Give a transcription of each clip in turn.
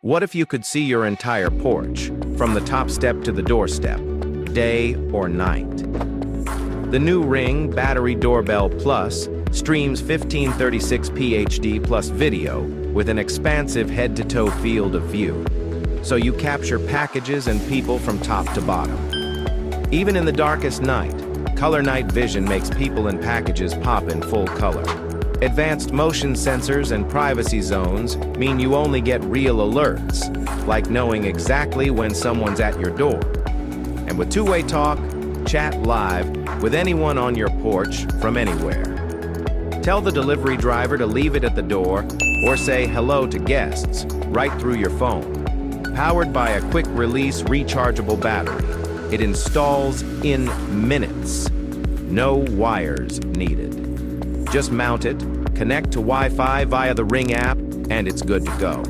What if you could see your entire porch, from the top step to the doorstep, day or night? The new Ring Battery Doorbell Plus streams 1536p HD plus video with an expansive head-to-toe field of view, so you capture packages and people from top to bottom. Even in the darkest night, color night vision makes people and packages pop in full color. Advanced motion sensors and privacy zones mean you only get real alerts, like knowing exactly when someone's at your door. And with two-way talk, chat live with anyone on your porch from anywhere. Tell the delivery driver to leave it at the door or say hello to guests right through your phone. Powered by a quick-release rechargeable battery, it installs in minutes. No wires needed. Just mount it, connect to Wi-Fi via the Ring app, and it's good to go.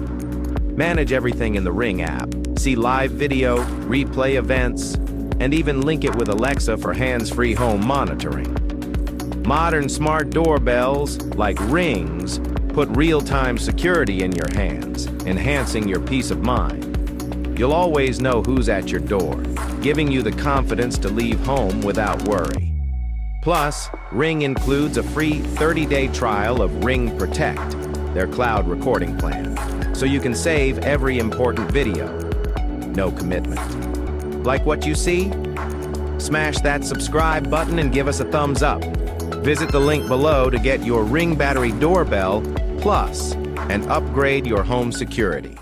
Manage everything in the Ring app. See live video, replay events, and even link it with Alexa for hands-free home monitoring. Modern smart doorbells, like Rings, put real-time security in your hands, enhancing your peace of mind. You'll always know who's at your door, giving you the confidence to leave home without worry. Plus, Ring includes a free 30-day trial of Ring Protect, their cloud recording plan, so you can save every important video. No commitment. Like what you see? Smash that subscribe button and give us a thumbs up. Visit the link below to get your Ring Battery Doorbell Plus and upgrade your home security.